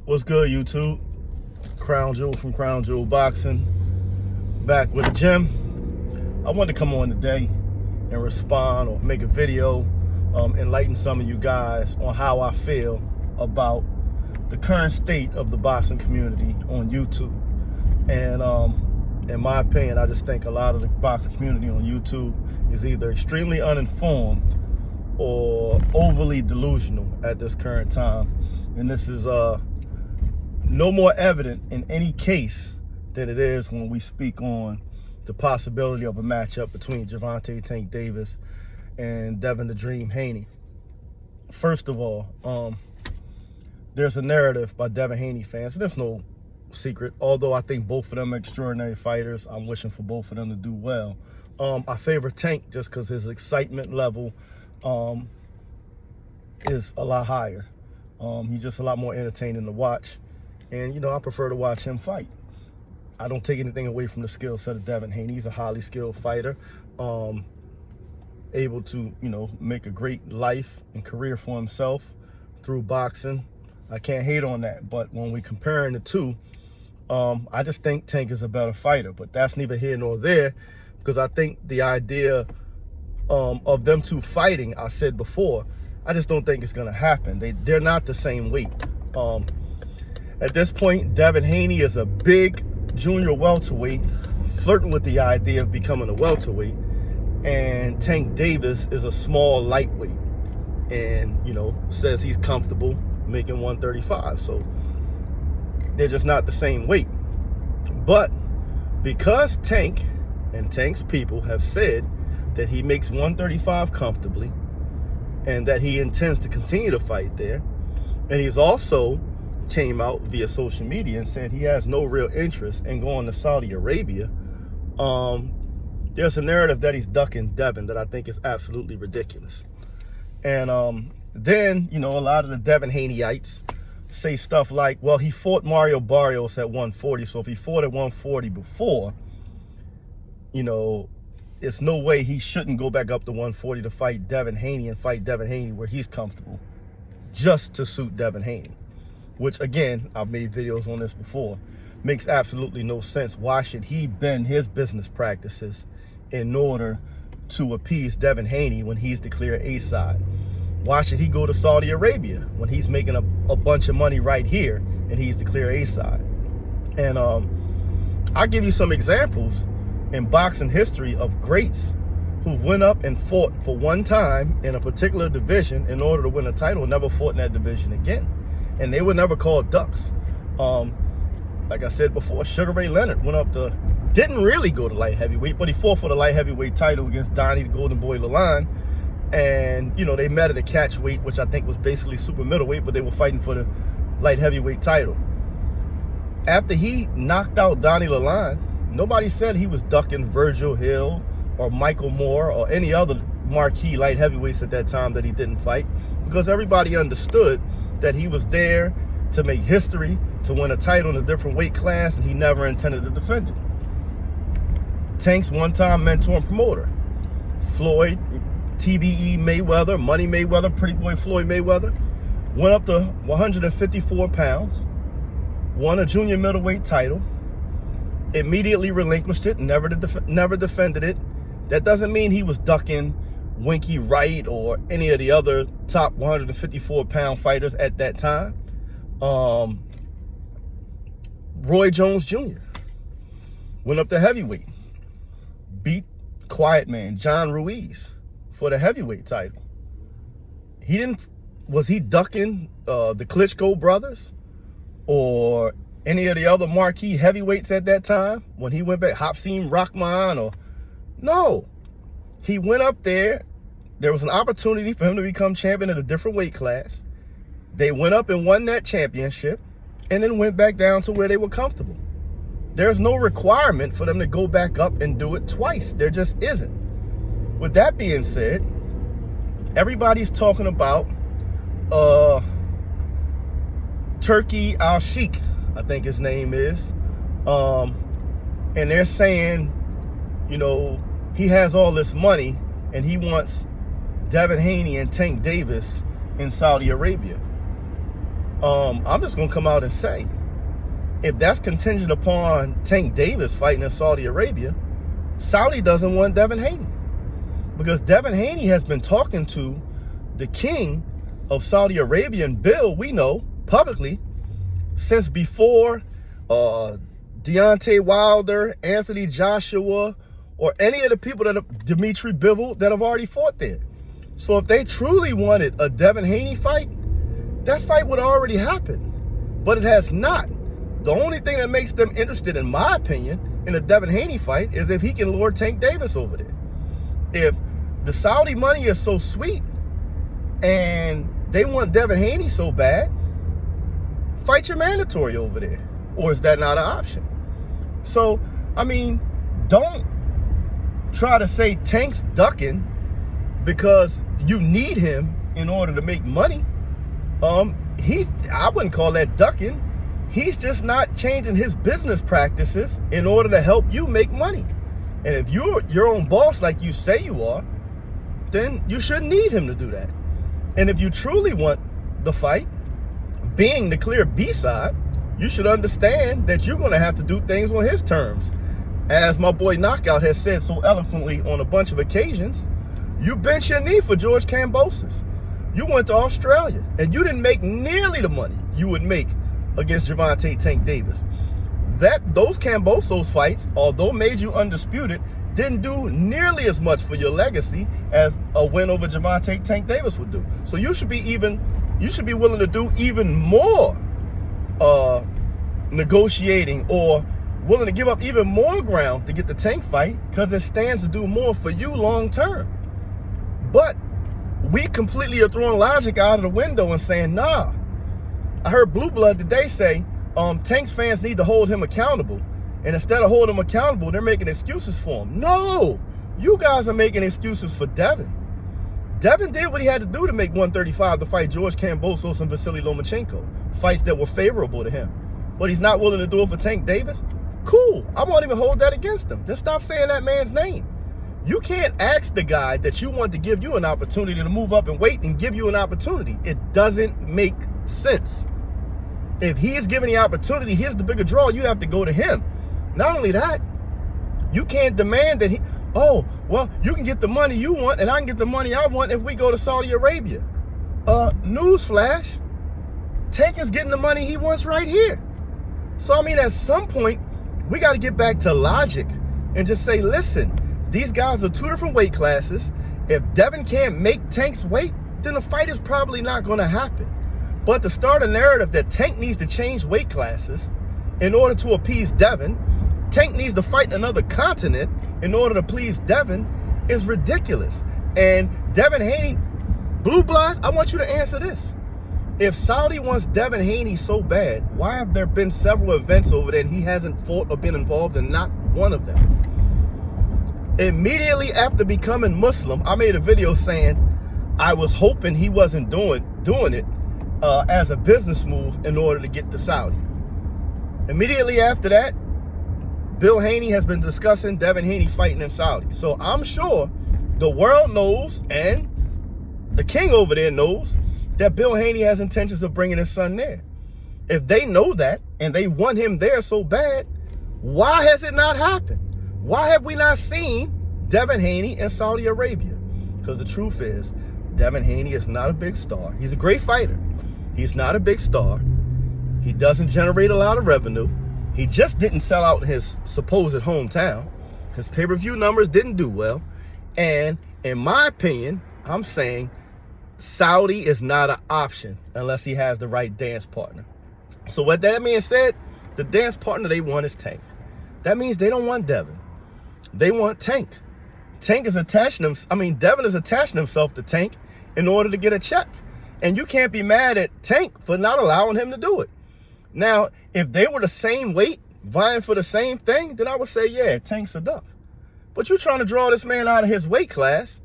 What's good, YouTube? Crown Jewel from Crown Jewel Boxing, back with the gym. I wanted to come on today and respond or make a video, enlighten some of you guys on how I feel about the current state of the boxing community on YouTube. And in my opinion, I just think a lot of the boxing community on YouTube is either extremely uninformed or overly delusional at this current time. And this is no more evident in any case than it is when we speak on the possibility of a matchup between Gervonta Tank Davis and Devin the Dream Haney. First of all, there's a narrative by Devin Haney fans, and there's no secret, although I think both of them are extraordinary fighters. I'm wishing for both of them to do well. I favor Tank just because his excitement level is a lot higher. He's just a lot more entertaining to watch. And, I prefer to watch him fight. I don't take anything away from the skill set of Devin Haney. He's a highly skilled fighter, able to, make a great life and career for himself through boxing. I can't hate on that. But when we comparing the two, I just think Tank is a better fighter. But that's neither here nor there, because I think the idea of them two fighting, I said before, I just don't think it's going to happen. They're not the same weight. At this point, Devin Haney is a big junior welterweight, flirting with the idea of becoming a welterweight. And Tank Davis is a small lightweight and, says he's comfortable making 135. So they're just not the same weight. But because Tank and Tank's people have said that he makes 135 comfortably and that he intends to continue to fight there, and he's also came out via social media and said he has no real interest in going to Saudi Arabia, there's a narrative that he's ducking Devin that I think is absolutely ridiculous. And then, a lot of the Devin Haneyites say stuff like, well, he fought Mario Barrios at 140, so if he fought at 140 before, it's no way he shouldn't go back up to 140 to fight Devin Haney and fight Devin Haney where he's comfortable, just to suit Devin Haney. Which, again, I've made videos on this before, makes absolutely no sense. Why should he bend his business practices in order to appease Devin Haney when he's declared A-side? Why should he go to Saudi Arabia when he's making a bunch of money right here and he's declared A-side? And I'll give you some examples in boxing history of greats who went up and fought for one time in a particular division in order to win a title and never fought in that division again. And they were never called ducks. Like I said before, Sugar Ray Leonard went up to, didn't really go to light heavyweight, but he fought for the light heavyweight title against Donnie the Golden Boy Lalonde. And, they met at a catch weight, which I think was basically super middleweight, but they were fighting for the light heavyweight title. After he knocked out Donnie Lalonde, nobody said he was ducking Virgil Hill or Michael Moore or any other marquee light heavyweights at that time that he didn't fight, because everybody understood that he was there to make history, to win a title in a different weight class, and he never intended to defend it. Tank's one-time mentor and promoter, Floyd, TBE Mayweather, Money Mayweather, Pretty Boy Floyd Mayweather, went up to 154 pounds, won a junior middleweight title, immediately relinquished it, never defended it. That doesn't mean he was ducking Winky Wright or any of the other top 154-pound fighters at that time. Roy Jones Jr. went up to heavyweight, beat Quiet Man John Ruiz for the heavyweight title. Was he ducking the Klitschko brothers or any of the other marquee heavyweights at that time when he went back, Hafsim Rahman? No. He went up there. There was an opportunity for him to become champion at a different weight class. They went up and won that championship and then went back down to where they were comfortable. There's no requirement for them to go back up and do it twice. There just isn't. With that being said, everybody's talking about Turki Al-Sheikh, I think his name is. And they're saying, he has all this money and he wants Devin Haney and Tank Davis in Saudi Arabia. I'm just going to come out and say, if that's contingent upon Tank Davis fighting in Saudi Arabia, Saudi doesn't want Devin Haney. Because Devin Haney has been talking to the king of Saudi Arabia, and Bill, we know, publicly, since before Deontay Wilder, Anthony Joshua, or any of the people that have, Dimitri Bivol, that have already fought there. So if they truly wanted a Devin Haney fight, that fight would already happen. But it has not. The only thing that makes them interested, in my opinion, in a Devin Haney fight is if he can lure Tank Davis over there. If the Saudi money is so sweet and they want Devin Haney so bad, fight your mandatory over there. Or is that not an option? So, I mean, don't try to say Tank's ducking because you need him in order to make money. I wouldn't call that ducking. He's just not changing his business practices in order to help you make money. And if you're your own boss like you say you are, then you shouldn't need him to do that. And if you truly want the fight, being the clear B-side, you should understand that you're going to have to do things on his terms. As my boy Knockout has said so eloquently on a bunch of occasions, you bent your knee for George Kambosos. You went to Australia, and you didn't make nearly the money you would make against Gervonta Tank Davis. Those Kambosos fights, although made you undisputed, didn't do nearly as much for your legacy as a win over Gervonta Tank Davis would do. So you should be willing to do even more negotiating, or willing to give up even more ground to get the Tank fight, because it stands to do more for you long term. But we completely are throwing logic out of the window and saying, nah. I heard Blue Blood today say Tank's fans need to hold him accountable. And instead of holding him accountable, they're making excuses for him. No, you guys are making excuses for Devin. Devin did what he had to do to make 135 to fight George Kambosos and Vasily Lomachenko, fights that were favorable to him. But he's not willing to do it for Tank Davis? Cool, I won't even hold that against him. Then stop saying that man's name. You can't ask the guy that you want to give you an opportunity to move up and wait and give you an opportunity. It doesn't make sense. If he's given the opportunity, here's the bigger draw, you have to go to him. Not only that, you can't demand that you can get the money you want and I can get the money I want if we go to Saudi Arabia. Newsflash, Tank is getting the money he wants right here. So, I mean, at some point, we got to get back to logic and just say, listen, these guys are two different weight classes. If Devin can't make Tank's weight, then the fight is probably not going to happen. But to start a narrative that Tank needs to change weight classes in order to appease Devin, Tank needs to fight in another continent in order to please Devin, is ridiculous. And Devin Haney, Blue Blood, I want you to answer this. If Saudi wants Devin Haney so bad, why have there been several events over there and he hasn't fought or been involved in not one of them? Immediately after becoming Muslim, I made a video saying I was hoping he wasn't doing it as a business move in order to get to Saudi. Immediately after that, Bill Haney has been discussing Devin Haney fighting in Saudi. So I'm sure the world knows, and the king over there knows, that Bill Haney has intentions of bringing his son there. If they know that and they want him there so bad, why has it not happened? Why have we not seen Devin Haney in Saudi Arabia? Because the truth is, Devin Haney is not a big star. He's a great fighter. He's not a big star. He doesn't generate a lot of revenue. He just didn't sell out his supposed hometown. His pay-per-view numbers didn't do well. And in my opinion, I'm saying Saudi is not an option unless he has the right dance partner. So with that being said, the dance partner they want is Tank. That means they don't want Devin. They want Tank. Devin is attaching himself to Tank in order to get a check. And you can't be mad at Tank for not allowing him to do it. Now, if they were the same weight, vying for the same thing, then I would say, yeah, Tank's a duck. But you're trying to draw this man out of his weight class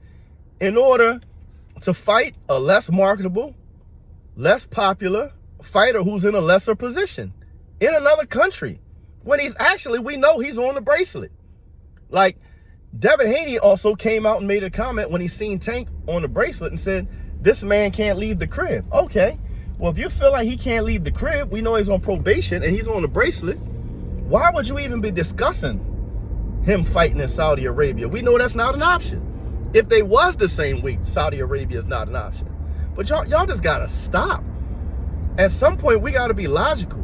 in order to fight a less marketable, less popular fighter who's in a lesser position in another country, when we know he's on the bracelet. Like, Devin Haney also came out and made a comment when he seen Tank on the bracelet and said, this man can't leave the crib. Okay, Well, if you feel like he can't leave the crib, we know he's on probation and he's on a bracelet, why would you even be discussing him fighting in Saudi Arabia? We know that's not an option. If they was the same weight, Saudi Arabia is not an option. But y'all just gotta stop. At some point, we gotta be logical.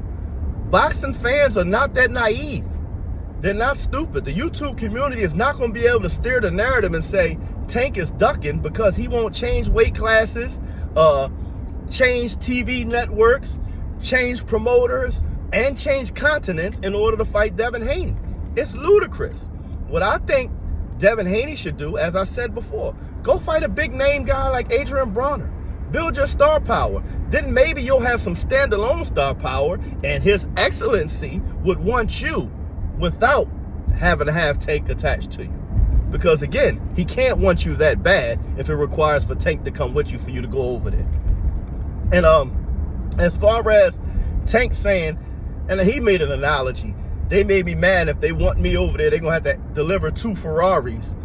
Boxing fans are not that naive. They're not stupid. The YouTube community is not gonna be able to steer the narrative and say Tank is ducking because he won't change weight classes, change TV networks, change promoters, and change continents in order to fight Devin Haney. It's ludicrous. What I think Devin Haney should do, as I said before, go fight a big name guy like Adrian Bronner. Build your star power. Then maybe you'll have some standalone star power and His Excellency would want you without having to have Tank attached to you. Because again, he can't want you that bad if it requires for Tank to come with you for you to go over there. And as far as Tank saying, and he made an analogy, they may be mad if they want me over there, they're gonna have to deliver 2 Ferraris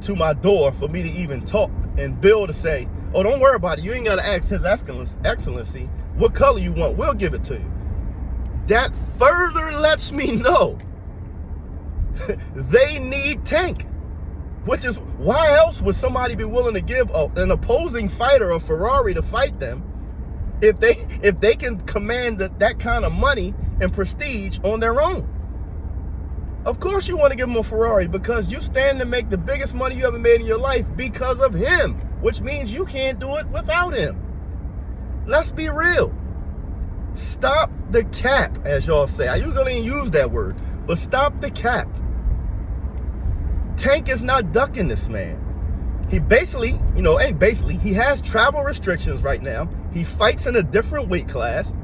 to my door for me to even talk. And Bill to say, oh, don't worry about it, you ain't gotta ask His Excellency what color you want, we'll give it to you. That further lets me know they need Tank. Which is, why else would somebody be willing to give an opposing fighter a Ferrari to fight them if they can command that kind of money and prestige on their own? Of course you want to give him a Ferrari because you stand to make the biggest money you ever made in your life because of him, which means you can't do it without him. Let's be real. Stop the cap, as y'all say. I usually don't use that word, but stop the cap. Tank is not ducking this man. He basically, he has travel restrictions right now. He fights in a different weight class.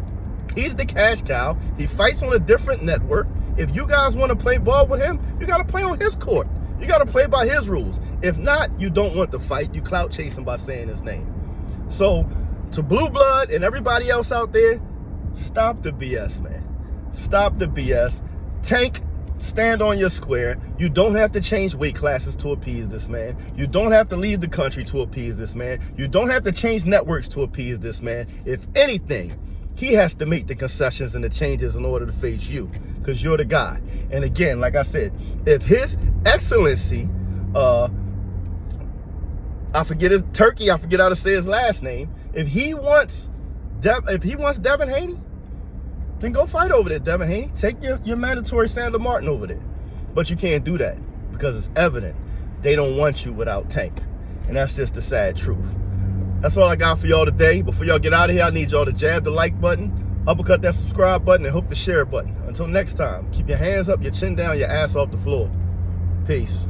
He's the cash cow. He fights on a different network. If you guys want to play ball with him, you got to play on his court. You got to play by his rules. If not, you don't want to fight. You clout chase him by saying his name. So, to Blue Blood and everybody else out there, stop the BS, man. Stop the BS. Tank, stand on your square. You don't have to change weight classes to appease this man. You don't have to leave the country to appease this man. You don't have to change networks to appease this man. If anything, he has to make the concessions and the changes in order to face you because you're the guy. And again, like I said, if His Excellency, I forget his Turkey, I forget how to say his last name. If he wants Devin Haney, then go fight over there, Devin Haney. Take your mandatory Sandra Martin over there. But you can't do that because it's evident they don't want you without Tank. And that's just the sad truth. That's all I got for y'all today. Before y'all get out of here, I need y'all to jab the like button, uppercut that subscribe button, and hook the share button. Until next time, keep your hands up, your chin down, your ass off the floor. Peace.